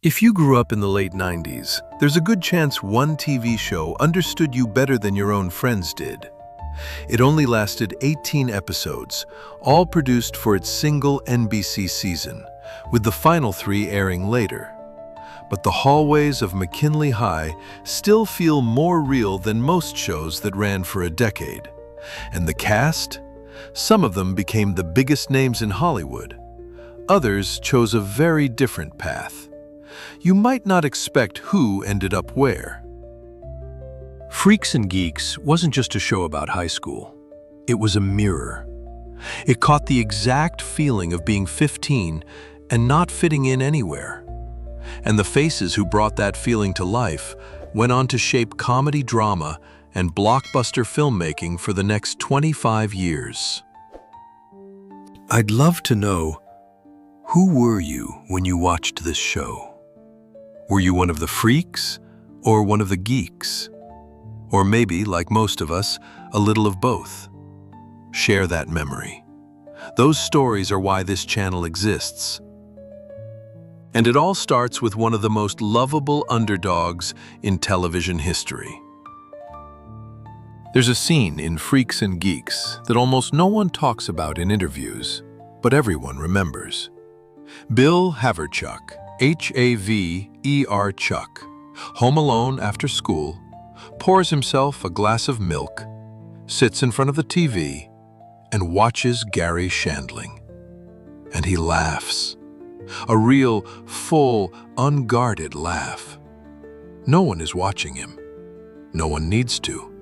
If you grew up in the late 90s, there's a good chance one TV show understood you better than your own friends did. It only lasted 18 episodes, all produced for its single NBC season, with the final 3 airing later. But the hallways of McKinley High still feel more real than most shows that ran for a decade. And the cast? Some of them became the biggest names in Hollywood. Others chose a very different path. You might not expect who ended up where. Freaks and Geeks wasn't just a show about high school. It was a mirror. It caught the exact feeling of being 15 and not fitting in anywhere. And the faces who brought that feeling to life went on to shape comedy drama and blockbuster filmmaking for the next 25 years. I'd love to know, who were you when you watched this show? Were you one of the freaks or one of the geeks? Or maybe, like most of us, a little of both. Share that memory. Those stories are why this channel exists. And it all starts with one of the most lovable underdogs in television history. There's a scene in Freaks and Geeks that almost no one talks about in interviews, but everyone remembers. Bill Haverchuck, H-A-V-E-R Chuck, home alone after school, pours himself a glass of milk, sits in front of the TV, and watches Gary Shandling. And he laughs. A real, full, unguarded laugh. No one is watching him. No one needs to.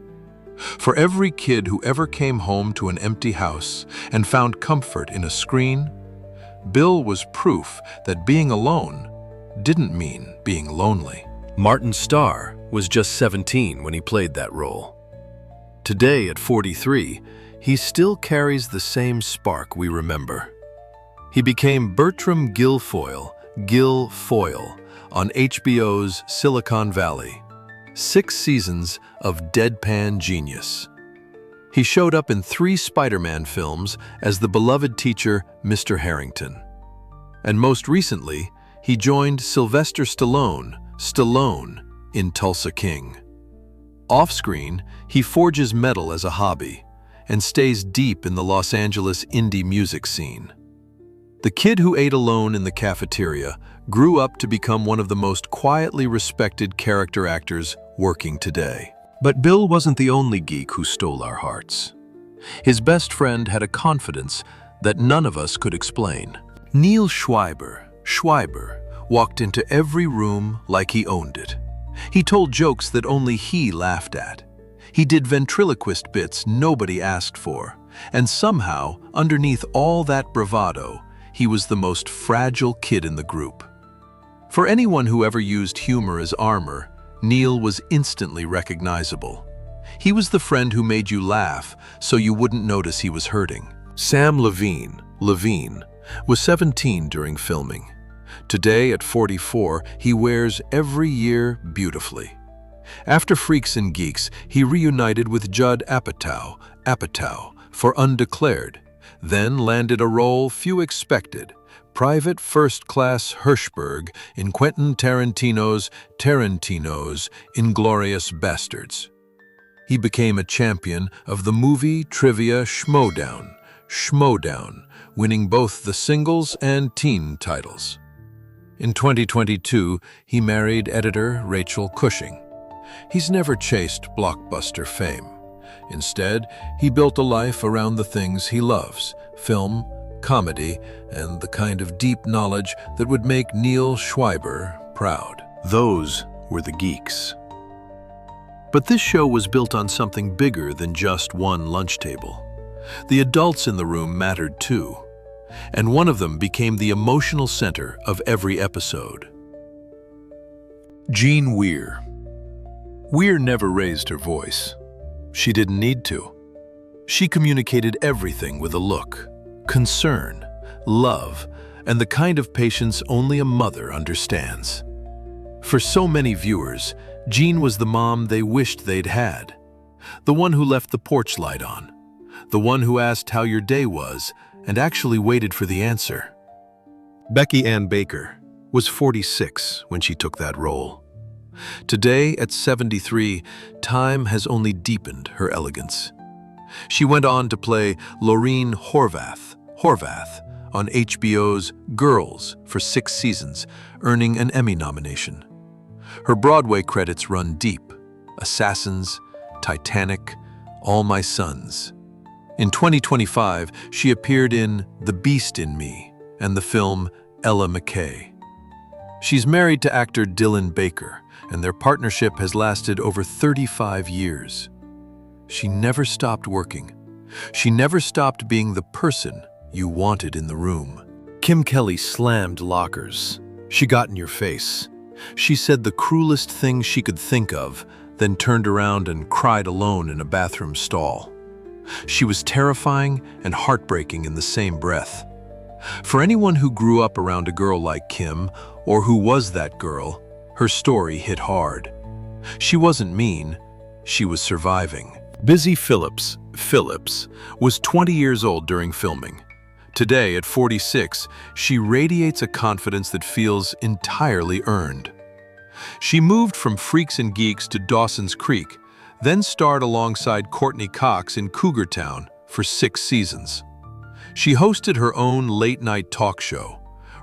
For every kid who ever came home to an empty house and found comfort in a screen, Bill was proof that being alone didn't mean being lonely. Martin Starr was just 17 when he played that role. Today, at 43, he still carries the same spark we remember. He became Bertram Guilfoyle, on HBO's Silicon Valley. 6 seasons of deadpan genius. He showed up in 3 Spider-Man films as the beloved teacher, Mr. Harrington. And most recently, he joined Sylvester Stallone in Tulsa King. Off-screen, he forges metal as a hobby and stays deep in the Los Angeles indie music scene. The kid who ate alone in the cafeteria grew up to become one of the most quietly respected character actors working today. But Bill wasn't the only geek who stole our hearts. His best friend had a confidence that none of us could explain. Neal Schweiber walked into every room like he owned it. He told jokes that only he laughed at. He did ventriloquist bits nobody asked for. And somehow, underneath all that bravado, he was the most fragile kid in the group. For anyone who ever used humor as armor, Neal was instantly recognizable. He was the friend who made you laugh so you wouldn't notice he was hurting. Sam Levine, was 17 during filming. Today, at 44, he wears every year beautifully. After Freaks and Geeks, he reunited with Judd Apatow for Undeclared, then landed a role few expected, Private First Class Hirschberg in Quentin Tarantino's Inglourious Bastards. He became a champion of the movie trivia Schmodown, winning both the singles and teen titles. In 2022, he married editor Rachel Cushing. He's never chased blockbuster fame. Instead, he built a life around the things he loves: film, comedy, and the kind of deep knowledge that would make Neal Schweiber proud. Those were the geeks. But this show was built on something bigger than just one lunch table. The adults in the room mattered too, and one of them became the emotional center of every episode. Weir. Weir never raised her voice. She didn't need to. She communicated everything with a look, concern, love, and the kind of patience only a mother understands. For so many viewers, Jean was the mom they wished they'd had. The one who left the porch light on. The one who asked how your day was and actually waited for the answer. Becky Ann Baker was 46 when she took that role. Today, at 73, time has only deepened her elegance. She went on to play Lorene Horvath on HBO's Girls for 6 seasons, earning an Emmy nomination. Her Broadway credits run deep: Assassins, Titanic, All My Sons. In 2025, she appeared in The Beast in Me and the film Ella McKay. She's married to actor Dylan Baker, and their partnership has lasted over 35 years. She never stopped working. She never stopped being the person you wanted in the room. Kim Kelly slammed lockers. She got in your face. She said the cruelest thing she could think of, then turned around and cried alone in a bathroom stall. She was terrifying and heartbreaking in the same breath. For anyone who grew up around a girl like Kim, or who was that girl, her story hit hard. She wasn't mean, she was surviving. Busy Phillips was 20 years old during filming. Today, at 46, she radiates a confidence that feels entirely earned. She moved from Freaks and Geeks to Dawson's Creek, then starred alongside Courtney Cox in Cougar Town for 6 seasons. She hosted her own late-night talk show,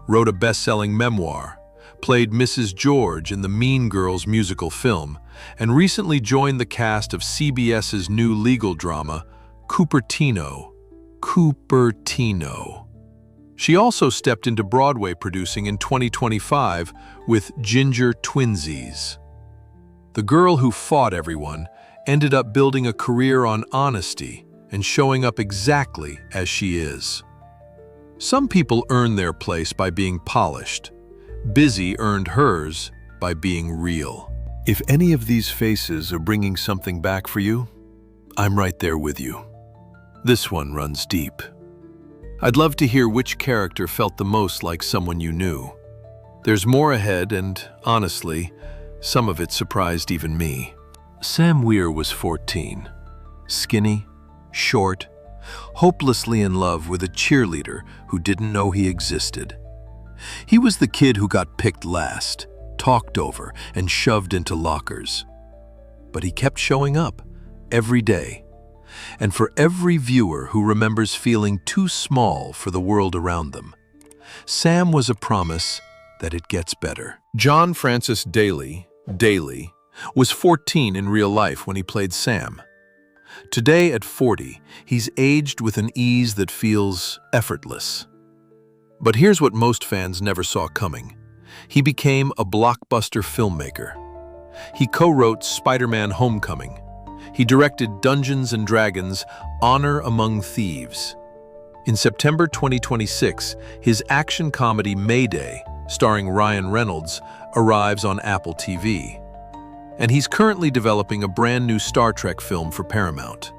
wrote a best-selling memoir, played Mrs. George in the Mean Girls musical film, and recently joined the cast of CBS's new legal drama, Cupertino. She also stepped into Broadway producing in 2025 with Ginger Twinsies. The girl who fought everyone ended up building a career on honesty and showing up exactly as she is. Some people earn their place by being polished. Busy earned hers by being real. If any of these faces are bringing something back for you, I'm right there with you. This one runs deep. I'd love to hear which character felt the most like someone you knew. There's more ahead, and honestly, some of it surprised even me. Sam Weir was 14. Skinny, short, hopelessly in love with a cheerleader who didn't know he existed. He was the kid who got picked last, talked over, and shoved into lockers. But he kept showing up, every day. And for every viewer who remembers feeling too small for the world around them, Sam was a promise that it gets better. John Francis Daley was 14 in real life when he played Sam. Today, at 40, he's aged with an ease that feels effortless. But here's what most fans never saw coming. He became a blockbuster filmmaker. He co-wrote Spider-Man: Homecoming. He directed Dungeons & Dragons: Honor Among Thieves. In September 2026, his action comedy Mayday, starring Ryan Reynolds, arrives on Apple TV. And he's currently developing a brand new Star Trek film for Paramount.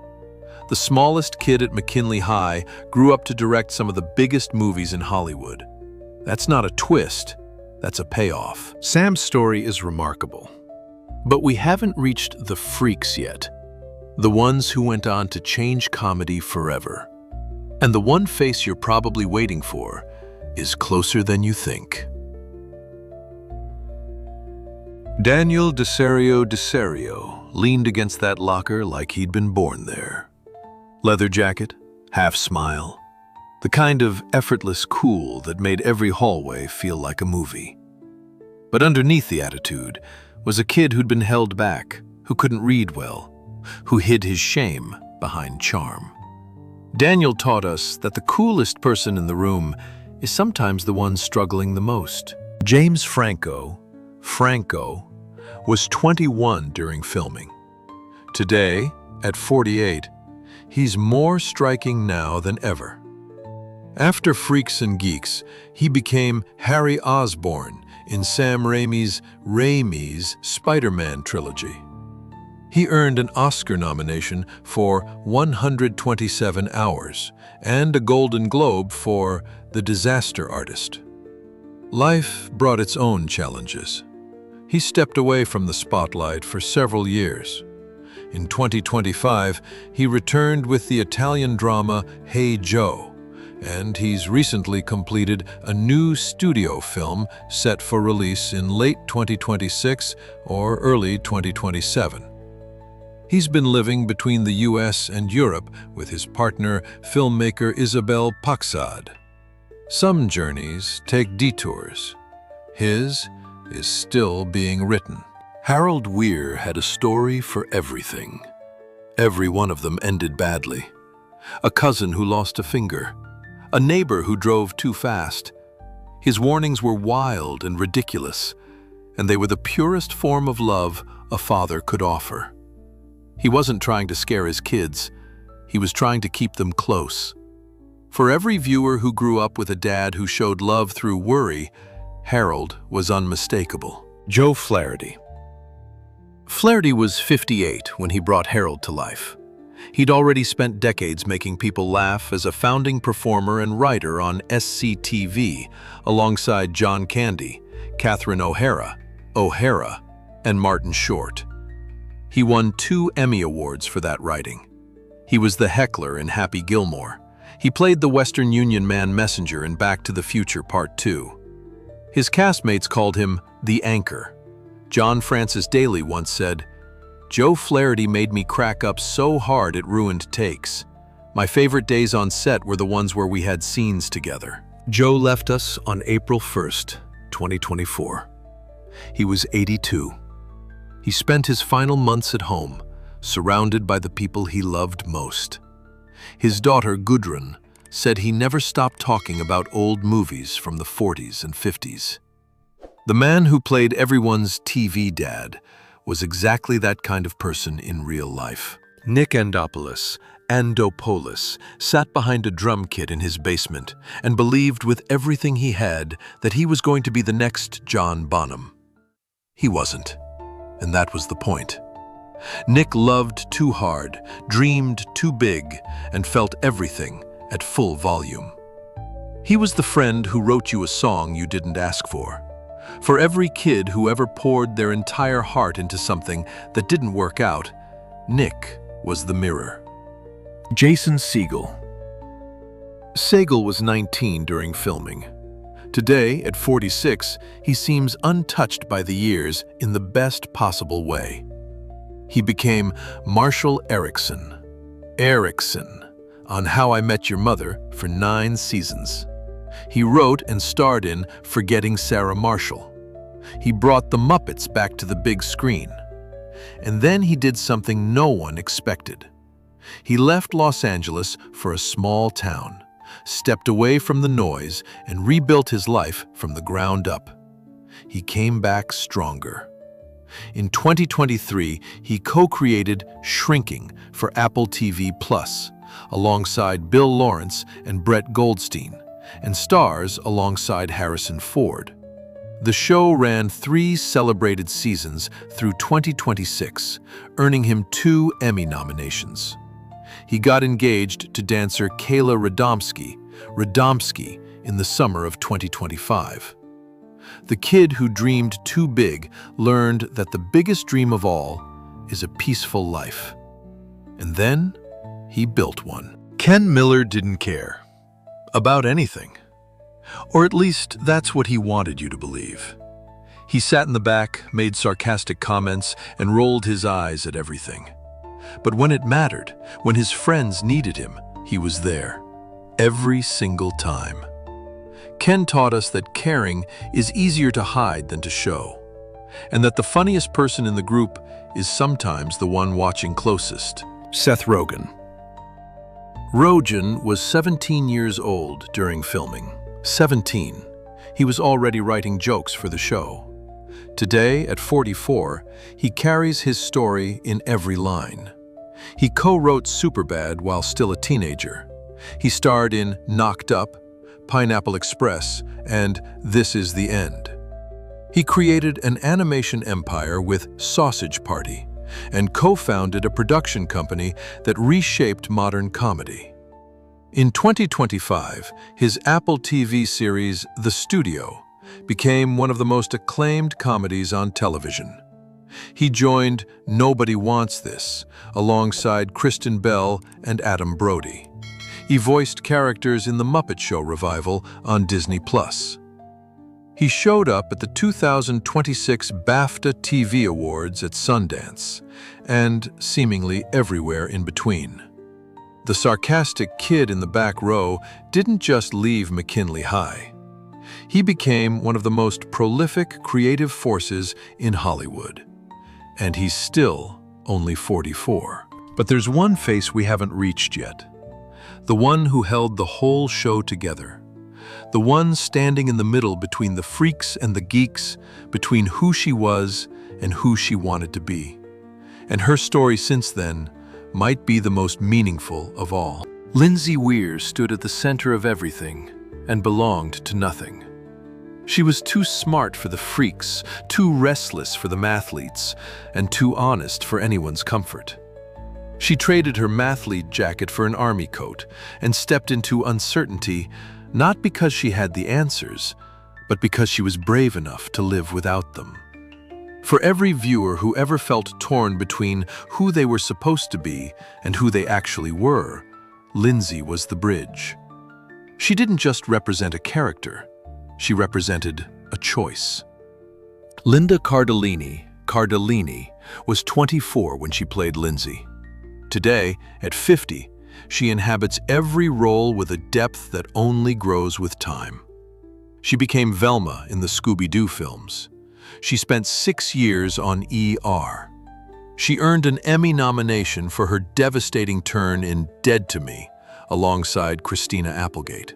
The smallest kid at McKinley High grew up to direct some of the biggest movies in Hollywood. That's not a twist, that's a payoff. Sam's story is remarkable. But we haven't reached the freaks yet. The ones who went on to change comedy forever. And the one face you're probably waiting for is closer than you think. Daniel Desario leaned against that locker like he'd been born there. Leather jacket, half smile, the kind of effortless cool that made every hallway feel like a movie. But underneath the attitude was a kid who'd been held back, who couldn't read well, who hid his shame behind charm. Daniel taught us that the coolest person in the room is sometimes the one struggling the most. James Franco was 21 during filming. Today, at 48, he's more striking now than ever. After Freaks and Geeks, he became Harry Osborn in Sam Raimi's Spider-Man trilogy. He earned an Oscar nomination for 127 Hours and a Golden Globe for The Disaster Artist. Life brought its own challenges. He stepped away from the spotlight for several years. In 2025, he returned with the Italian drama Hey Joe and he's recently completed a new studio film set for release in late 2026 or early 2027. He's been living between the US and Europe with his partner, filmmaker Isabel Paxad. Some journeys take detours. His is still being written. Harold Weir had a story for everything. Every one of them ended badly. A cousin who lost a finger. A neighbor who drove too fast. His warnings were wild and ridiculous, and they were the purest form of love a father could offer. He wasn't trying to scare his kids. He was trying to keep them close. For every viewer who grew up with a dad who showed love through worry, Harold was unmistakable. Joe Flaherty. Flaherty was 58 when he brought Harold to life. He'd already spent decades making people laugh as a founding performer and writer on SCTV, alongside John Candy, Catherine O'Hara, and Martin Short. He won 2 Emmy Awards for that writing. He was the heckler in Happy Gilmore. He played the Western Union Man messenger in Back to the Future Part 2. His castmates called him the Anchor. John Francis Daley once said, "Joe Flaherty made me crack up so hard it ruined takes. My favorite days on set were the ones where we had scenes together." Joe left us on April 1st, 2024. He was 82. He spent his final months at home, surrounded by the people he loved most. His daughter, Gudrun, said he never stopped talking about old movies from the 40s and 50s. The man who played everyone's TV dad was exactly that kind of person in real life. Nick Andopoulos, sat behind a drum kit in his basement and believed with everything he had that he was going to be the next John Bonham. He wasn't, and that was the point. Nick loved too hard, dreamed too big, and felt everything at full volume. He was the friend who wrote you a song you didn't ask for. For every kid who ever poured their entire heart into something that didn't work out, Nick was the mirror. Segel. Segel was 19 during filming. Today, at 46, he seems untouched by the years in the best possible way. He became Marshall Erickson on How I Met Your Mother for 9 seasons. He wrote and starred in Forgetting Sarah Marshall. He brought the Muppets back to the big screen. And then he did something no one expected. He left Los Angeles for a small town, stepped away from the noise, and rebuilt his life from the ground up. He came back stronger. In 2023, he co-created Shrinking for Apple TV+, alongside Bill Lawrence and Brett Goldstein, and stars alongside Harrison Ford. The show ran 3 celebrated seasons through 2026, earning him 2 Emmy nominations. He got engaged to dancer Kayla Radomski in the summer of 2025. The kid who dreamed too big learned that the biggest dream of all is a peaceful life. And then he built one. Ken Miller didn't care about anything. Or at least that's what he wanted you to believe. He sat in the back, made sarcastic comments, and rolled his eyes at everything. But when it mattered, when his friends needed him, he was there. Every single time. Ken taught us that caring is easier to hide than to show, and that the funniest person in the group is sometimes the one watching closest. Seth Rogen. Rogen was 17 years old during filming. 17. He was already writing jokes for the show. Today, at 44, he carries his story in every line. He co-wrote Superbad while still a teenager. He starred in Knocked Up, Pineapple Express, and This Is the End. He created an animation empire with Sausage Party and co-founded a production company that reshaped modern comedy. In 2025, his Apple TV series, The Studio, became one of the most acclaimed comedies on television. He joined Nobody Wants This alongside Kristen Bell and Adam Brody. He voiced characters in the Muppet Show revival on Disney+. He showed up at the 2026 BAFTA TV Awards at Sundance, and seemingly everywhere in between. The sarcastic kid in the back row didn't just leave McKinley High. He became one of the most prolific creative forces in Hollywood. And he's still only 44. But there's one face we haven't reached yet. The one who held the whole show together. The one standing in the middle between the freaks and the geeks, between who she was and who she wanted to be. And her story since then might be the most meaningful of all. Lindsay Weir stood at the center of everything and belonged to nothing. She was too smart for the freaks, too restless for the mathletes, and too honest for anyone's comfort. She traded her mathlete jacket for an army coat and stepped into uncertainty, not because she had the answers, but because she was brave enough to live without them. For every viewer who ever felt torn between who they were supposed to be and who they actually were, Lindsay was the bridge. She didn't just represent a character, she represented a choice. Linda Cardellini was 24 when she played Lindsay. Today, at 50, she inhabits every role with a depth that only grows with time. She became Velma in the Scooby-Doo films. She spent 6 years on ER. She earned an Emmy nomination for her devastating turn in Dead to Me, alongside Christina Applegate.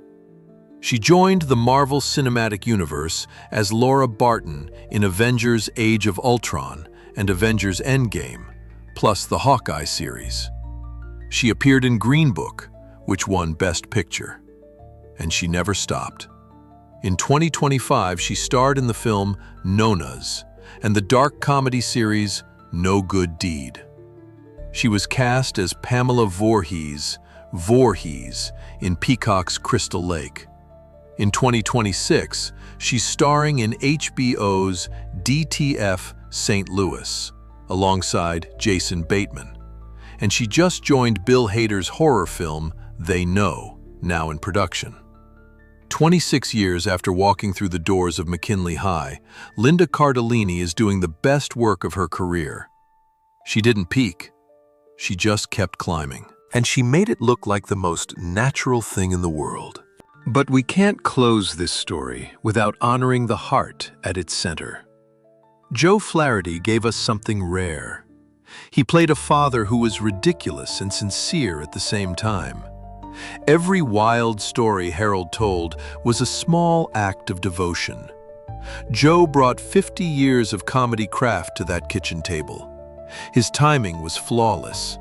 She joined the Marvel Cinematic Universe as Laura Barton in Avengers Age of Ultron and Avengers Endgame, plus the Hawkeye series. She appeared in Green Book, which won Best Picture. And she never stopped. In 2025, she starred in the film Nonas and the dark comedy series No Good Deed. She was cast as Pamela Voorhees in Peacock's Crystal Lake. In 2026, she's starring in HBO's DTF St. Louis, alongside Jason Bateman. And she just joined Bill Hader's horror film They Know, now in production. 26 years after walking through the doors of McKinley High, Linda Cardellini is doing the best work of her career. She didn't peak, she just kept climbing. And she made it look like the most natural thing in the world. But we can't close this story without honoring the heart at its center. Joe Flaherty gave us something rare. He played a father who was ridiculous and sincere at the same time. Every wild story Harold told was a small act of devotion. Joe brought 50 years of comedy craft to that kitchen table. His timing was flawless.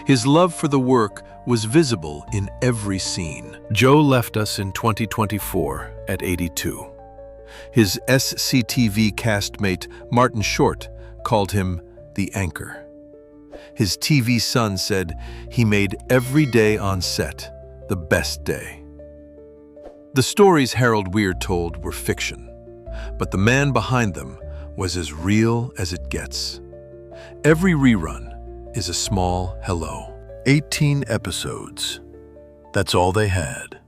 His love for the work was visible in every scene. Joe left us in 2024 at 82. His SCTV castmate Martin Short called him the anchor. His TV son said he made every day on set the best day. The stories Harold Weir told were fiction, but the man behind them was as real as it gets. Every rerun is a small hello. 18 episodes. That's all they had.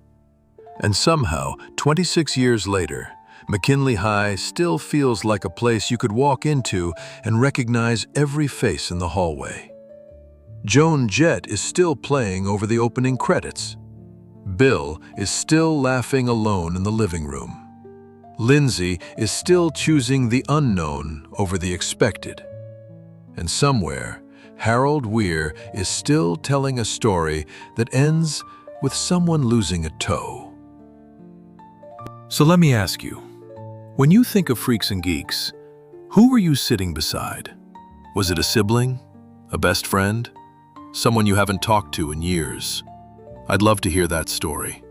And somehow, 26 years later, McKinley High still feels like a place you could walk into and recognize every face in the hallway. Joan Jett is still playing over the opening credits. Bill is still laughing alone in the living room. Lindsay is still choosing the unknown over the expected. And somewhere, Harold Weir is still telling a story that ends with someone losing a toe. So let me ask you, when you think of Freaks and Geeks, who were you sitting beside? Was it a sibling? A best friend? Someone you haven't talked to in years? I'd love to hear that story.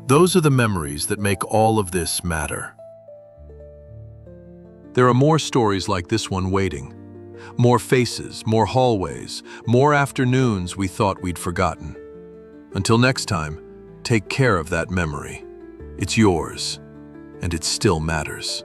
Those are the memories that make all of this matter. There are more stories like this one waiting. More faces, more hallways, more afternoons we thought we'd forgotten. Until next time, take care of that memory. It's yours, and it still matters.